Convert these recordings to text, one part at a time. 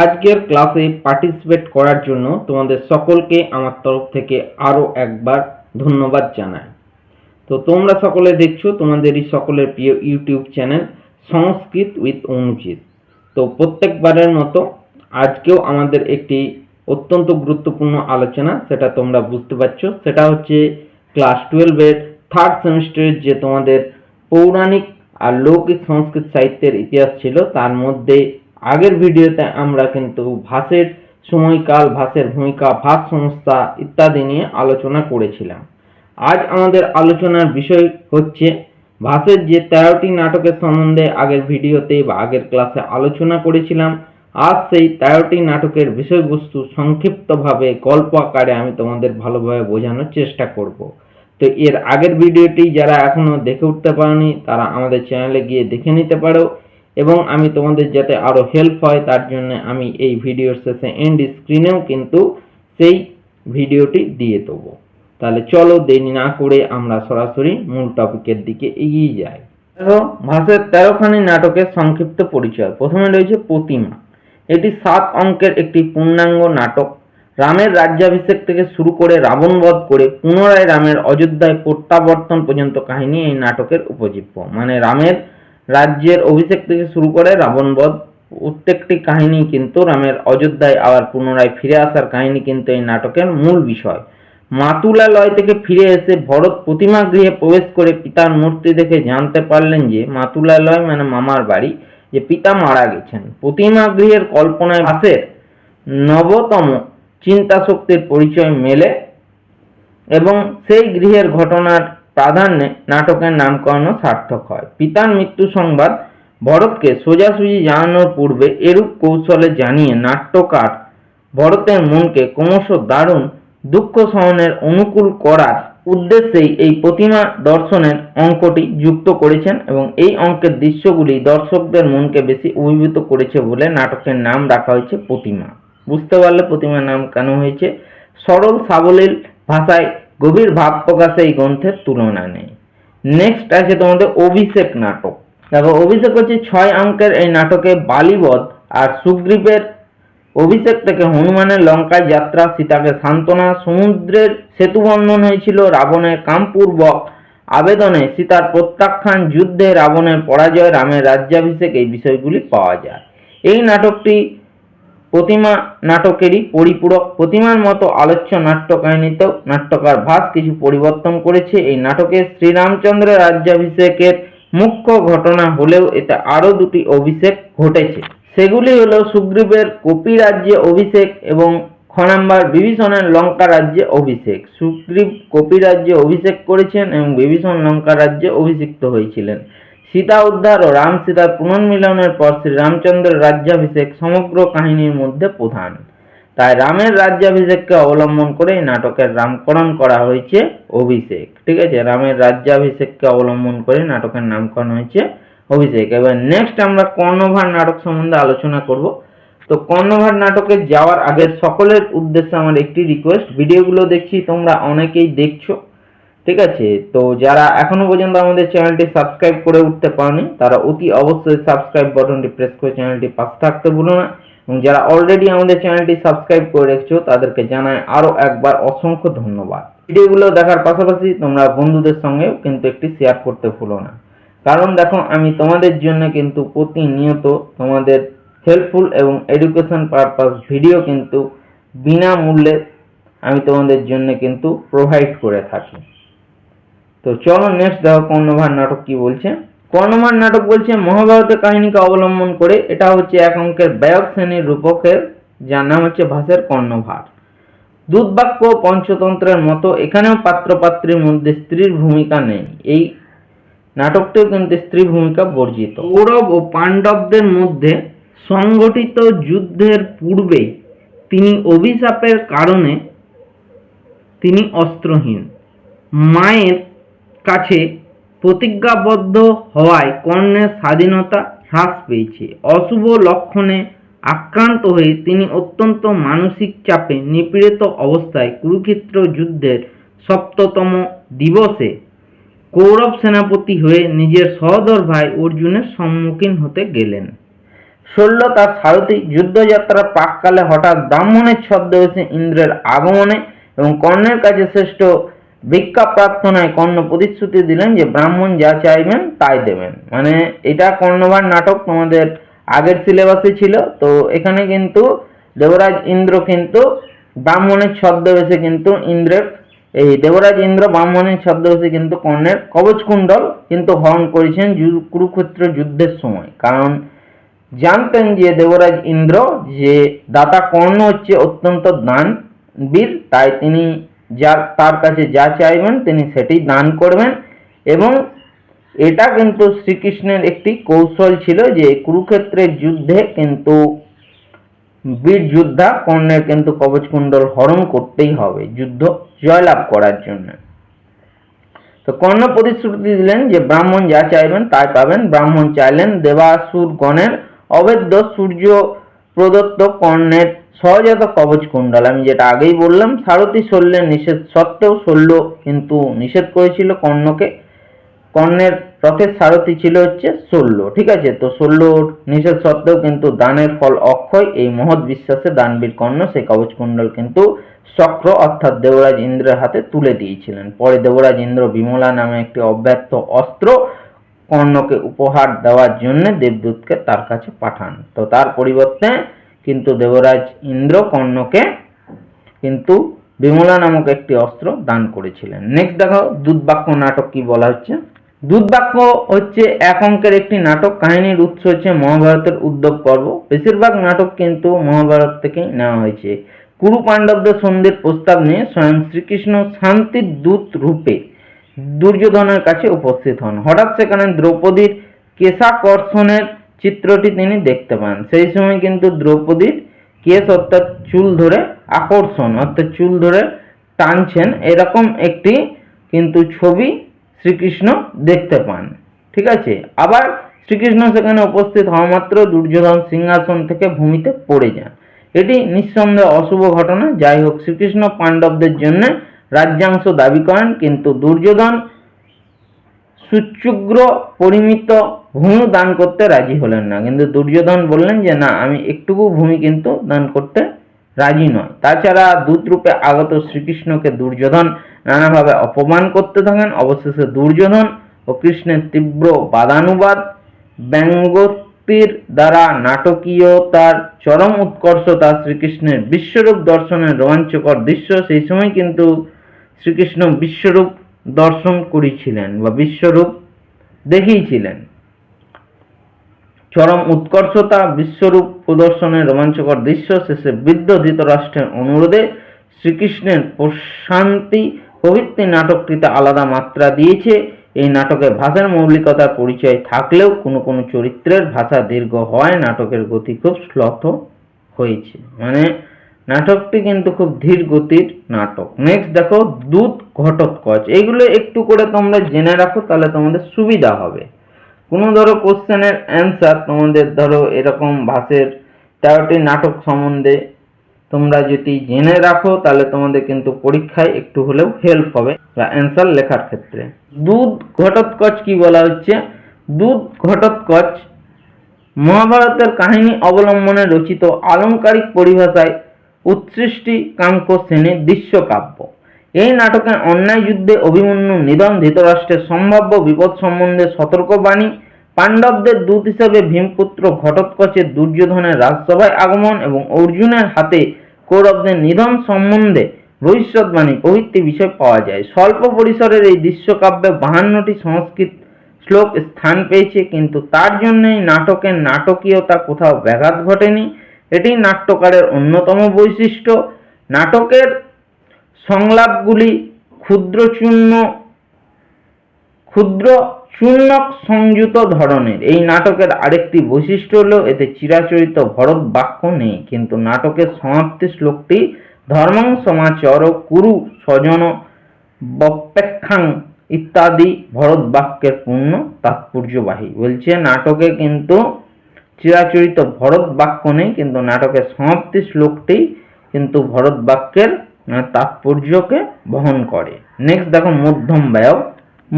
আজকের ক্লাসে পার্টিসিপেট করার জন্য তোমাদের সকলকে আমার তরফ থেকে আরও একবার ধন্যবাদ জানাই। তো তোমরা সকলে দেখছো তোমাদেরই সকলের প্রিয় YouTube channel Sanskrit with Anujit. তো প্রত্যেকবারের মতো আজকেও আমাদের একটি অত্যন্ত গুরুত্বপূর্ণ আলোচনা, সেটা তোমরা বুঝতে পারছো, সেটা হচ্ছে ক্লাস 12-এর থার্ড সেমিস্টারের যে তোমাদের পৌরাণিক আর লৌকিক সংস্কৃত সাহিত্যের ইতিহাস ছিল, তার মধ্যে আগের ভিডিওতে আমরা কিন্তু ভাষের সময়কাল, ভাষের ভূমিকা, ভাষ সংস্থা ইত্যাদি নিয়ে আলোচনা করেছিলাম। আজ আমাদের আলোচনার বিষয় হচ্ছে ভাষের যে 13টি নাটকের সম্বন্ধে আগের ভিডিওতে বা আগের ক্লাসে আলোচনা করেছিলাম। আজ সেই 13টি নাটকের বিষয়বস্তু সংক্ষিপ্তভাবে গল্প আকারে আমি তোমাদের ভালোভাবে বোঝানোর চেষ্টা করব। তো এর আগের ভিডিওটি যারা এখনো দেখে উঠতে পারোনি তারা আমাদের চ্যানেলে গিয়ে দেখে নিতে পারো, এবং আমি তোমাদের যাতে আরো হেল্প হয় তার জন্য আমি এই ভিডিওর শেষে এন্ড স্ক্রিনেও কিন্তু সেই ভিডিওটি দিয়ে দেবো। তাহলে চলো দেরি না করে আমরা সরাসরি মূল টপিকের দিকে এগিয়ে যাই। দেখো, ভাষের 13খানি নাটকের সংক্ষিপ্ত পরিচয়। প্রথমে রয়েছে প্রতিমা। এটি 7 অঙ্কের একটি পূর্ণাঙ্গ নাটক। রামের রাজ্যাভিষেক থেকে শুরু করে রাবণ বধ করে পুনরায় রামের অযোধ্যায় প্রত্যাবর্তন পর্যন্ত কাহিনী এই নাটকের উপজীব্য। মানে রামের রাজ্যের অভিষেক থেকে শুরু করে রাবণ বধ প্রত্যেকটি কাহিনী কিন্তু রামের অযোধ্যায় আবার পুনরায় ফিরে আসার কাহিনী কিন্তু এই নাটকের মূল বিষয়। মাতুলালয় থেকে ফিরে এসে ভরত প্রতিমা গৃহে প্রবেশ করে পিতার মূর্তি দেখে জানতে পারলেন যে মাতুলালয় মানে মামার বাড়ি, যে পিতা মারা গেছেন। প্রতিমা গৃহের কল্পনায় ভাসের নবতম চিন্তা শক্তির পরিচয় মেলে এবং সেই গৃহের ঘটনার প্রাধান্যে নাটকের নামকরণ সার্থক হয়। পিতার মৃত্যু সংবাদ ভরতকে সোজাসুজি জানানোর পূর্বে এরূপ কৌশলে জানিয়ে নাট্যকার ভরতের মনকে ক্রমশ দারুণ দুঃখ সহনের অনুকূল করার উদ্দেশ্যেই এই প্রতিমা দর্শনের অঙ্কটি যুক্ত করেছেন, এবং এই অঙ্কের দৃশ্যগুলি দর্শকদের মনকে বেশি অভিভূত করেছে বলে নাটকের নাম রাখা হয়েছে প্রতিমা। বুঝতে পারলে প্রতিমার নাম কেন হয়েছে? সরল সাবলীল ভাষায় গভীর ভাব প্রকাশে এই গ্রন্থের তুলনা নেই। নেক্সট আছে তোমাদের অভিষেক নাটক। দেখো, অভিষেক হচ্ছে 6 অঙ্কের এই নাটকে বালিবধ আর সুগ্রীবের অভিষেক থেকে হনুমানের লঙ্কায় যাত্রা, সীতাকে সান্ত্বনা, সমুদ্রের সেতু বন্ধন হয়েছিল, রাবণের কামপূর্বক আবেদনে সীতার প্রত্যাখ্যান, যুদ্ধে রাবণের পরাজয়, রামের রাজ্যাভিষেক, এই বিষয়গুলি পাওয়া যায়। এই নাটকটি প্রতিমা নাটকেরই পরিপূরক। প্রতিমার মতো আলোচ্য নাট্য কাহিনীতেও নাট্যকার ভাস কিছু পরিবর্তন করেছে। এই নাটকে শ্রীরামচন্দ্রের রাজ্যাভিষেকের মুখ্য ঘটনা হলেও এতে আরো 2টি অভিষেক ঘটেছে। সেগুলি হলো সুগ্রীবের কপি রাজ্যে অভিষেক এবং খ নাম্বার বিভীষণের লঙ্কা রাজ্যে অভিষেক। সুগ্রীব কপি রাজ্যে অভিষেক করেছেন এবং বিভীষণ লঙ্কা রাজ্যে অভিষিক্ত হয়েছিলেন। সীতা উদ্ধার ও রাম সীতার পুনর্মিলনের পর শ্রীরামচন্দ্রের রাজ্যাভিষেক সমগ্র কাহিনীর মধ্যে প্রধান। তাই রামের রাজ্যাভিষেককে অবলম্বন করে এই নাটকের নামকরণ করা হয়েছে অভিষেক। ঠিক আছে, রামের রাজ্যাভিষেককে অবলম্বন করে নাটকের নামকরণ হয়েছে অভিষেক। এবার নেক্সট আমরা কর্ণভার নাটক সম্বন্ধে আলোচনা করব। তো কর্ণভার নাটকে যাওয়ার আগে সকলের উদ্দেশ্যে আমার একটি রিকোয়েস্ট, ভিডিওগুলো দেখছি তোমরা অনেকেই দেখছো, ঠিক আছে? তো যারা এখনো পর্যন্ত আমাদের চ্যানেলটি সাবস্ক্রাইব করে উঠতে পারেনি তারা অতি অবশ্যই সাবস্ক্রাইব বাটনটি প্রেস করে চ্যানেলটি পাশে থাকতে ভুলো না, এবং যারা অলরেডি আমাদের চ্যানেলটি সাবস্ক্রাইব করে রেখেছো তাদেরকে জানাই আরো একবার অসংখ্য ধন্যবাদ। ভিডিওগুলো দেখার পাশাপাশি তোমরা বন্ধুদের সঙ্গেও কিন্তু একটি শেয়ার করতে ভুলো না, কারণ দেখো আমি তোমাদের জন্য কিন্তু প্রতিনিয়ত তোমাদের হেল্পফুল এবং এডুকেশন পারপাস ভিডিও কিন্তু বিনামূল্যে আমি তোমাদের জন্য কিন্তু প্রোভাইড করে থাকি। তো চলো নেক্সট দেখো কর্ণভার নাটক কি বলছে। কর্ণভার নাটক বলছে মহাভারতের কাহিনীকে অবলম্বন করে। এটা হচ্ছে 1 অঙ্কের ব্যয়ক শ্রেণীর রূপকের, যার নাম হচ্ছে ভাষের কর্ণভার। দুর্বাক্য পঞ্চতন্ত্রের মতো এখানেও পাত্রপাত্রীর মধ্যে স্ত্রীর ভূমিকা নেই। এই নাটকটিও কিন্তু স্ত্রী ভূমিকা বর্জিত। কৌরব ও পাণ্ডবদের মধ্যে সংগঠিত যুদ্ধের পূর্বে তিনি অভিশাপের কারণে তিনি অস্ত্রহীন। মায়ের কাছে প্রতিজ্ঞাবদ্ধ হওয়ায় কর্ণের স্বাধীনতা হ্রাস পেয়েছে। অশুভ লক্ষণে আক্রান্ত হয়ে তিনি অত্যন্ত মানসিক চাপে নিপীড়িত অবস্থায় কুরুক্ষেত্র যুদ্ধের 7তম দিবসে কৌরব সেনাপতি হয়ে নিজের সহোদর ভাই অর্জুনের সম্মুখীন হতে গেলেন। শল্য তার সারথি যুদ্ধযাত্রার প্রাককালে হঠাৎ ব্রাহ্মণের ছদ্মবেশে ইন্দ্রের আগমনে এবং কর্ণের কাছে শ্রেষ্ঠ ভিক্ষা প্রার্থনায় কর্ণ প্রতিশ্রুতি দিলেন যে ব্রাহ্মণ যা চাইবেন তাই দেবেন। মানে এটা কর্ণভার নাটক তোমাদের আগের সিলেবাসে ছিল। তো এখানে কিন্তু দেবরাজ ইন্দ্র কিন্তু ব্রাহ্মণের ছদ্মবেশে কিন্তু দেবরাজ ইন্দ্র ব্রাহ্মণের ছদ্মবেশে কিন্তু কর্ণের কবচকুণ্ডল কিন্তু হরণ করেছেন কুরুক্ষেত্র যুদ্ধের সময়। কারণ জানতেন যে দেবরাজ ইন্দ্র যে দাতা কর্ণ হচ্ছে অত্যন্ত দানবীর, তাই তিনি তার কাছে যা চাইবেন তিনি সেটি দান করবেন। এবং এটা কিন্তু শ্রীকৃষ্ণের একটি কৌশল ছিল যে কুরুক্ষেত্রের যুদ্ধে কিন্তু বীর যোদ্ধা কর্ণের কিন্তু কবচকুণ্ডল হরণ করতেই হবে যুদ্ধ জয়লাভ করার জন্য। তো কর্ণ প্রতিশ্রুতি দিলেন যে ব্রাহ্মণ যা চাইবেন তাই পাবেন। ব্রাহ্মণ চাইলেন দেবাসুর গণের অবেদ্য সূর্য প্রদত্ত কর্ণের সহজাত কবচকুণ্ডল। আমি যেটা আগেই বললাম, সারথি শল্যের নিষেধ সত্ত্বেও শল্য কিন্তু নিষেধ করেছিল কর্ণকে। কর্ণের রথের সারথি ছিল হচ্ছে শল্য, ঠিক আছে। তো শল্যর নিষেধ সত্ত্বেও কিন্তু দানের ফল অক্ষয়, এই মহৎ বিশ্বাসে দানবীর কর্ণ সেই কবচকুণ্ডল কিন্তু চক্র অর্থাৎ দেবরাজ ইন্দ্রের হাতে তুলে দিয়েছিলেন। পরে দেবরাজ ইন্দ্র বিমলা নামে একটি অব্যর্থ অস্ত্র কর্ণকে উপহার দেওয়ার জন্য দেবদূতকে তার কাছে পাঠান। তো তার পরিবর্তে কিন্তু দেবরাজ ইন্দ্র কর্ণকে কিন্তু বিমলা নামক একটি অস্ত্র দান করেছিলেন। নেক্সট দেখো দূতবাক্য নাটক কি বলা হচ্ছে। দূতবাক্য হচ্ছে এক অঙ্কের একটি নাটক। কাহিনীর উৎস হচ্ছে মহাভারতের উদ্যোগ পর্ব। বেশিরভাগ নাটক কিন্তু মহাভারত থেকেই নেওয়া হয়েছে। কুরু পাণ্ডবদের সন্ধির প্রস্তাব নিয়ে স্বয়ং শ্রীকৃষ্ণ শান্তির দূত রূপে দুর্যোধনের কাছে উপস্থিত হন। হঠাৎ সেখানে দ্রৌপদীর কেশাকর্ষণের চিত্রটি তিনি দেখতে পান। সেই সময় কিন্তু দ্রৌপদীর কেশ অর্থাৎ চুল ধরে আকর্ষণ অর্থাৎ চুল ধরে টানছেন এরকম একটি কিন্তু ছবি শ্রীকৃষ্ণ দেখতে পান, ঠিক আছে। আবার শ্রীকৃষ্ণ সেখানে উপস্থিত হওয়া মাত্র দুর্যোধন সিংহাসন থেকে ভূমিতে পড়ে যান। এটি নিঃসন্দেহে অশুভ ঘটনা। যাই হোক, শ্রীকৃষ্ণ পাণ্ডবদের জন্য রাজ্যাংশ দাবি করেন, কিন্তু দুর্যোধন সুচ্যুগ্র পরিমিত ভূমি দান করতে রাজি হলেন না। কিন্তু দুর্যোধন বললেন যে না, আমি একটুকু ভূমি কিন্তু দান করতে রাজি নয়। তাছাড়া দূতরূপে আগত শ্রীকৃষ্ণকে দুর্যোধন নানাভাবে অপমান করতে থাকেন। অবশেষে দুর্যোধন ও কৃষ্ণের তীব্র বাদানুবাদ ব্যঙ্গোক্তির দ্বারা নাটকীয়তার চরম উৎকর্ষতা শ্রীকৃষ্ণের বিশ্বরূপ দর্শনের রোমাঞ্চকর দৃশ্য। সেই সময় কিন্তু শ্রীকৃষ্ণ বিশ্বরূপ দর্শন করেছিলেন বা বিশ্বরূপ দেখিয়েছিলেন। চরম উৎকর্ষতা বিশ্বরূপ প্রদর্শনের রোমাঞ্চকর দৃশ্য শেষে বৃদ্ধ ধৃতরাষ্ট্রের অনুরোধে শ্রীকৃষ্ণের প্রশান্তি প্রভৃতি নাটকটিতে আলাদা মাত্রা দিয়েছে। এই নাটকে ভাষার মৌলিকতার পরিচয় থাকলেও কোনো কোনো চরিত্রের ভাষা দীর্ঘ হয় নাটকের গতি খুব শ্লথ হয়েছে। মানে নাটকটি কিন্তু খুব ধীর গতির নাটক। নেক্সট দেখো দূত ঘটোৎকচ। এইগুলো একটু করে তোমরা জেনে রাখো, তাহলে তোমাদের সুবিধা হবে। কোনো ধরো কোশ্চেনের অ্যান্সার তোমাদের ধরো এরকম ভাষের 13টি নাটক সম্বন্ধে তোমরা যদি জেনে রাখো তাহলে তোমাদের কিন্তু পরীক্ষায় একটু হলেও হেল্প হবে বা অ্যান্সার লেখার ক্ষেত্রে। দূত ঘটোৎকচ কি বলা হচ্ছে। দূত ঘটোৎকচ মহাভারতের কাহিনী অবলম্বনে রচিত আলংকারিক পরিভাষায় উৎসৃষ্টি কাঙ্ক্ষ শ্রেণীর দৃশ্যকাব্য। এই নাটকে অন্যায় যুদ্ধে অভিমন্যু নিধন, ধৃতরাষ্ট্রের সম্ভাব্য বিপদ সম্বন্ধে সতর্কবাণী, পাণ্ডবদের দূত হিসেবে ভীমপুত্র ঘটোৎকচের দুর্যোধনের রাজসভায় আগমন এবং অর্জুনের হাতে কৌরবদের নিধন সম্বন্ধে ভবিষ্যৎবাণী প্রভৃতি বিষয় পাওয়া যায়। স্বল্প পরিসরের এই দৃশ্যকাব্যে 52টি সংস্কৃত শ্লোক স্থান পেয়েছে, কিন্তু তার জন্যই নাটকের নাটকীয়তা কোথাও ব্যাঘাত ঘটেনি। এটি নাট্যকারের অন্যতম বৈশিষ্ট্য। নাটকের সংলাপগুলি ক্ষুদ্র চূর্ণক সংযুত ধরনের। এই নাটকের আরেকটি বৈশিষ্ট্য হলো এতে চিরাচরিত ভরত বাক্য নেই, কিন্তু নাটকের সমাপ্তি শ্লোকটি ধর্মং সমাচর কুরু স্বজন বপ্রেক্ষাং ইত্যাদি ভরত বাক্যের পূর্ণ তাৎপর্যবাহী। বলছে নাটকে কিন্তু চিরাচরিত ভরত বাক্য নেই, কিন্তু নাটকের সমাপ্তি শ্লোকটি কিন্তু ভরত বাক্যের তাৎপর্যকে বহন করে। নেক্সট দেখো মধ্যম ব্যয়।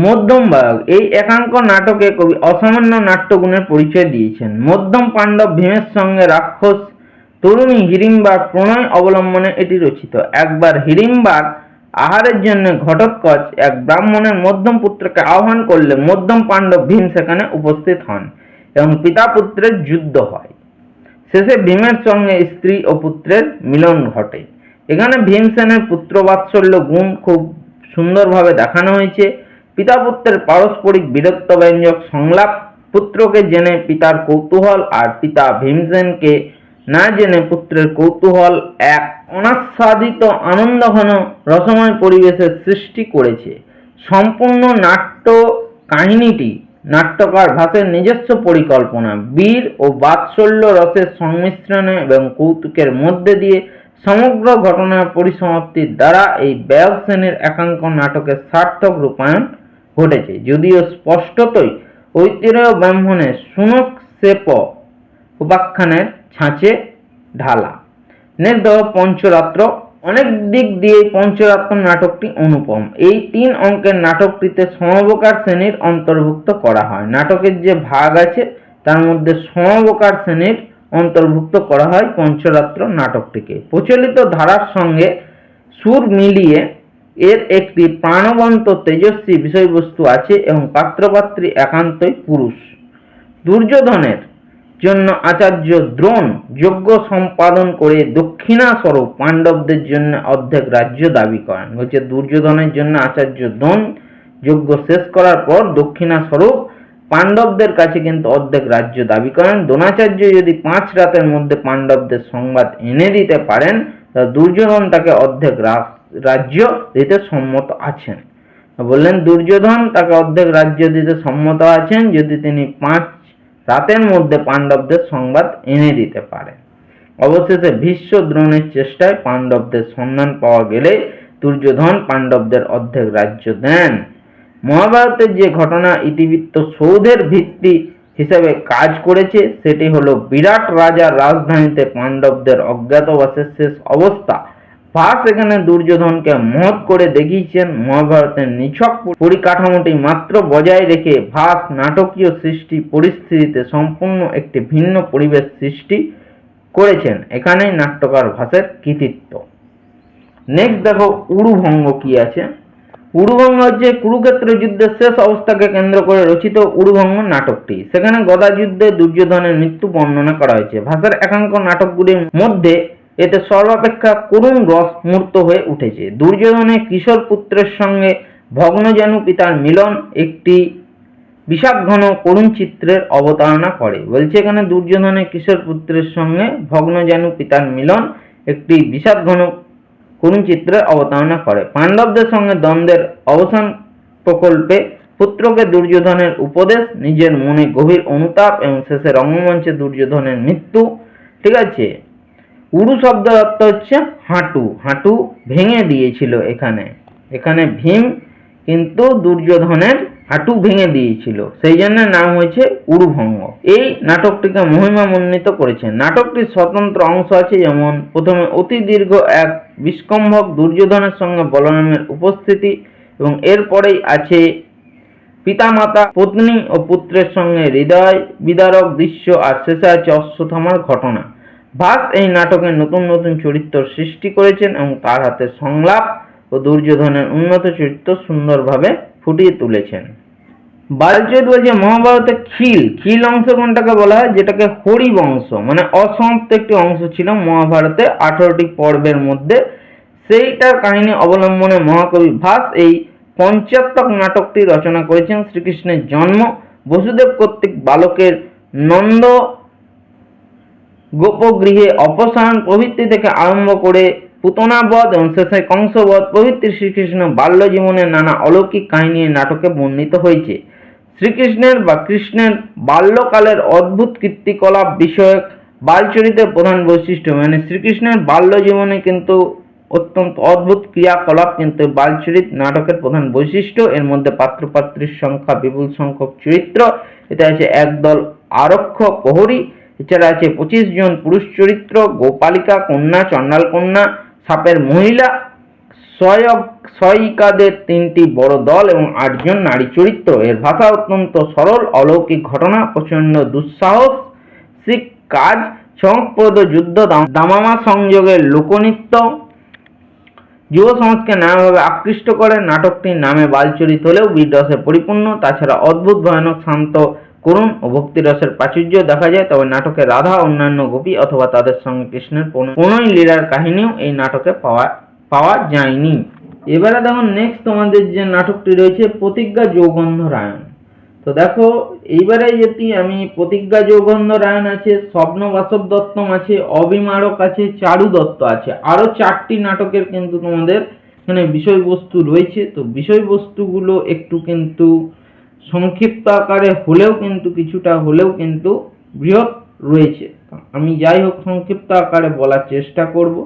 মধ্যম বালক এই একাঙ্ক নাটকে কবি অসামান্য নাট্যগুণের পরিচয় দিয়েছেন। মধ্যম পাণ্ডব ভীমের সঙ্গে রাক্ষস তরুণী হিড়িম্বার প্রণয় অবলম্বনে এটি রচিত। একবার হিড়িম্বার আহারের জন্য ঘটোৎকচ এক ব্রাহ্মণের মধ্যম পুত্রকে আহ্বান করলে মধ্যম পাণ্ডব ভীম সেখানে উপস্থিত হন এবং পিতা পুত্রের যুদ্ধ হয়। শেষে ভীমের সঙ্গে স্ত্রী ও পুত্রের মিলন ঘটে। এখানে ভীমসেনের পুত্র বাৎসল্য গুণ খুব সুন্দরভাবে দেখানো হয়েছে। পিতা পুত্রের পারস্পরিক বীরত্বব্যঞ্জক সংলাপ, পুত্রকে জেনে পিতার কৌতূহল আর পিতা ভীমসেনকে না জেনে পুত্রের কৌতূহল এক অনাস্বাদিত আনন্দঘন রসময় পরিবেশের সৃষ্টি করেছে। সম্পূর্ণ নাট্য কাহিনীটি নাট্যকার ভাসের নিজস্ব পরিকল্পনা, বীর ও বাৎসল্য রসের সংমিশ্রণে এবং কৌতুকের মধ্যে দিয়ে সমগ্র ঘটনার পরিসমাপ্তির দ্বারা এই ব্যয় শ্রেণীর একাঙ্ক নাটকের সার্থক রূপায়ণ ঘটেছে, যদিও স্পষ্টতই ঐতিহ্য ব্রাহ্মণের সুনকশেপ উপাখ্যানের ছাঁচে ঢালা। নেক্সট দেখো পঞ্চরাত্র। অনেক দিক দিয়ে পঞ্চরাত্র নাটকটি অনুপম। এই 3 অঙ্কের নাটকটিতে সমবকার শ্রেণীর অন্তর্ভুক্ত করা হয়। নাটকের যে ভাগ আছে তার মধ্যে সমবকার শ্রেণীর অন্তর্ভুক্ত করা হয় পঞ্চরাত্র নাটকটিকে। প্রচলিত ধারার সঙ্গে সুর মিলিয়ে এর একটি প্রাণবন্ত তেজস্বী বিষয়বস্তু আছে এবং পাত্রপাত্রী একান্তই পুরুষ। দুর্যোধনের জন্য আচার্য দ্রোণ যজ্ঞ সম্পাদন করে দক্ষিণা স্বরূপ পাণ্ডবদের জন্য অর্ধেক রাজ্য দাবি করেন। বলছে দুর্যোধনের জন্য আচার্য দ্রোণ যজ্ঞ শেষ করার পর দক্ষিণা স্বরূপ পাণ্ডবদের কাছে কিন্তু অর্ধেক রাজ্য দাবি করেন। দ্রোণাচার্য যদি 5 রাতের মধ্যে পাণ্ডবদের সংবাদ এনে দিতে পারেন তাহলে দুর্যোধন তাকে অর্ধেক রাজ্য দিতে সম্মত আছেন। বললেন দুর্যোধন তাকে অর্ধেক রাজ্য দিতে সম্মত আছেন যদি তিনি 5 রাতের মধ্যে পাণ্ডবদের সংবাদ এনে দিতে পারেন। অবশেষে ভীষ্ম দ্রোণের চেষ্টায় পাণ্ডবদের সন্ধান পাওয়া গেলে দুর্যোধন পাণ্ডবদের অর্ধেক রাজ্য দেন। মহাভারতের যে ঘটনা ইতিবৃত্ত সৌধের ভিত্তি হিসেবে কাজ করেছে সেটি হলো বিরাট রাজার রাজধানীতে পাণ্ডবদের অজ্ঞাতবাসের শেষ অবস্থা। ভাস এখানে দুর্যোধনকে মহৎ করে দেখিয়েছেন। মহাভারতের নিছক পরিকাঠামোটি মাত্র বজায় রেখে ভাস নাটকীয় সৃষ্টি পরিস্থিতিতে সম্পূর্ণ একটি ভিন্ন পরিবেশ সৃষ্টি করেছেন। এখানেই নাট্যকার ভাসের কৃতিত্ব। নেক্সট দেখো উরুভঙ্গ কি আছে। উরুভঙ্গ হচ্ছে কুরুক্ষেত্র যুদ্ধের শেষ অবস্থাকে কেন্দ্র করে রচিত উরুভঙ্গ নাটকটি। সেখানে গদা যুদ্ধে দুর্যোধনের মৃত্যু বর্ণনা করা হয়েছে। ভাষার একাঙ্ক নাটকগুলির মধ্যে এতে সর্বাপেক্ষা করুণ রস মূর্ত হয়ে উঠেছে। দুর্যোধনের কিশোর পুত্রের সঙ্গে ভগ্নজানু পিতার মিলন একটি বিষাদঘন করুণ চিত্রের অবতারণা করে। বলছে এখানে দুর্যোধনের কিশোর পুত্রের সঙ্গে ভগ্নজানু পিতার মিলন একটি বিষাদঘন করুণ চিত্রের অবতারণা করে। পাণ্ডবদের সঙ্গে দ্বন্দ্বের অবসান প্রকল্পে পুত্রকে দুর্যোধনের উপদেশ, নিজের মনে গভীর অনুতাপ এবং শেষে রঙ্গমঞ্চে দুর্যোধনের মৃত্যু। ঠিক আছে। উরু শব্দের অর্থ হচ্ছে হাঁটু, হাঁটু ভেঙে দিয়েছিল। এখানে ভীম কিন্তু দুর্যোধনের হাঁটু ভেঙে দিয়েছিল, সেই জন্য নাম হয়েছে উরুভঙ্গ। এই নাটকটিকে মহিমামণ্ডিত করেছেন। নাটকটির স্বতন্ত্র অংশ আছে, যেমন প্রথমে অতি দীর্ঘ এক বিষ্কম্ভক দুর্যোধনের সঙ্গে বলরামের উপস্থিতি এবং এরপরেই আছে পিতামাতা, পত্নী ও পুত্রের সঙ্গে হৃদয় বিদারক দৃশ্য, আর শেষে আছে অশ্বত্থামার ঘটনা। ভাস এই নাটকে নতুন নতুন চরিত্র সৃষ্টি করেছেন এবং তার হাতে সংলাপ ও দুর্যোধনের উন্নত চরিত্র সুন্দরভাবে ফুটিয়ে তুলেছেন। বালচরিত বলছে মহাভারতে খিল অংশ কোনটাকে বলা হয়, যেটাকে হরিবংশ মানে অসমাপ্ত একটি অংশ ছিল মহাভারতে 18টি পর্বের মধ্যে। সেইটার কাহিনী অবলম্বনে মহাকবি ভাস এই পঞ্চাত্মক নাটকটি রচনা করেছেন। শ্রীকৃষ্ণের জন্ম, বসুদেব কর্তৃক বালকের নন্দ গোপগৃহে অপসারণ প্রভৃতি থেকে আরম্ভ করে পুতনাবধ এবং শেষে কংসবধ প্রভৃতি শ্রীকৃষ্ণ বাল্য জীবনের নানা অলৌকিক কাহিনী নাটকে বর্ণিত হয়েছে। শ্রীকৃষ্ণের বা কৃষ্ণের বাল্যকালের অদ্ভুত কীর্তিকলাপ বিষয়ক বালচরিতের প্রধান বৈশিষ্ট্য, মানে শ্রীকৃষ্ণের বাল্য জীবনে কিন্তু অত্যন্ত অদ্ভুত ক্রিয়াকলাপ কিন্তু বালচরিত নাটকের প্রধান বৈশিষ্ট্য। এর মধ্যে পাত্রপাত্রীর সংখ্যা বিপুল সংখ্যক চরিত্র, এটা আছে একদল আরক্ষ প্রহরী, এছাড়া আছে 25 জন পুরুষ চরিত্র, গোপালিকা কন্যা, চণ্ডাল কন্যা, সাপের মহিলা, স্বয়ং সহায়িকাদের 3টি বড় দল এবং 8 জন নারী চরিত্র। এর ভাষা অত্যন্ত সরল, অলৌকিক ঘটনা, প্রচণ্ড দুঃসাহসিক কাজ, চমকপ্রদ যুদ্ধ, দামামা সংযোগের লোকনৃত্য যুব সমাজকে নানাভাবে আকৃষ্ট করে। নাটকটির নামে বালচরিত হলেও বীররসে পরিপূর্ণ। তাছাড়া অদ্ভুত, ভয়ানক, শান্ত, করুণ ও ভক্তিরসের প্রাচুর্য দেখা যায়। তবে নাটকে রাধা, অন্যান্য গোপী অথবা তাদের সঙ্গে কৃষ্ণের প্রণয় লীলার কাহিনীও এই নাটকে পাওয়া যায়নি। এবারে দেখো নেক্সট তোমাদের যে নাটকটি রয়েছে প্রতিজ্ঞা যৌগন্ধ রায়ণ। তো দেখো এইবারে যেটি আমি প্রতিজ্ঞা যৌগন্ধ রায়ণ আছে, স্বপ্ন বাসব দত্তম আছে, অবিমারক আছে, চারু দত্ত আছে, আরো 4টি নাটকের কিন্তু তোমাদের এখানে বিষয়বস্তু রয়েছে। তো বিষয়বস্তুগুলো একটু কিন্তু সংক্ষিপ্ত আকারে হলেও কিন্তু কিছুটা হলেও কিন্তু বৃহৎ রয়েছে। আমি যাই হোক সংক্ষিপ্ত আকারে বলার চেষ্টা করব।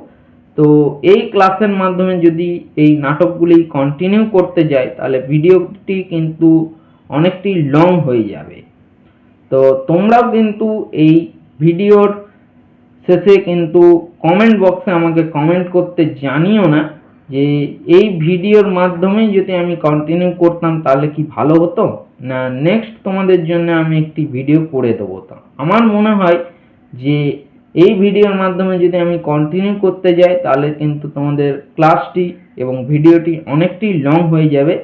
তো এই ক্লাসের মাধ্যমে যদি এই নাটকগুলি কন্টিনিউ করতে যাই তাহলে ভিডিওটি কিন্তু অনেকটি লং হয়ে যাবে। তো তোমরাও কিন্তু এই ভিডিওর শেষে কিন্তু কমেন্ট বক্সে আমাকে কমেন্ট করতে জানিও না যে এই ভিডিওর মাধ্যমে যদি আমি কন্টিনিউ করতাম তাহলে কি ভালো হতো, না নেক্সট তোমাদের জন্য আমি একটি ভিডিও করে দেবো। তো আমার মনে হয় যে এই ভিডিওর মাধ্যমে যদি আমি কন্টিনিউ করতে যাই তাহলে কিন্তু তোমাদের ক্লাসটি এবং ভিডিওটি অনেকটি লং হয়ে যাবে।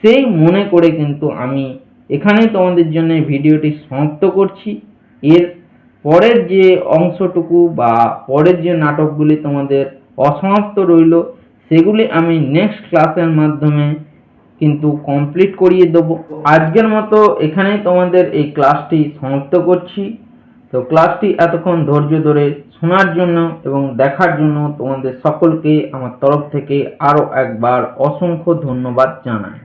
সেই মনে করে কিন্তু আমি এখানেই তোমাদের জন্য ভিডিওটি সমাপ্ত করছি। এর পরের যে অংশটুকু বা পরের যে নাটকগুলি তোমাদের অসমাপ্ত রইল সেগুলি আমি নেক্সট ক্লাসের মাধ্যমে কিন্তু কমপ্লিট করিয়ে দেবো। আজকের মতো এখানেই তোমাদের এই ক্লাসটি সমাপ্ত করছি। তো ক্লাসটি এতক্ষণ ধৈর্য ধরে শোনার জন্য এবং দেখার জন্য তোমাদের সকলকে আমার তরফ থেকে আরো একবার অসংখ্য ধন্যবাদ জানাই।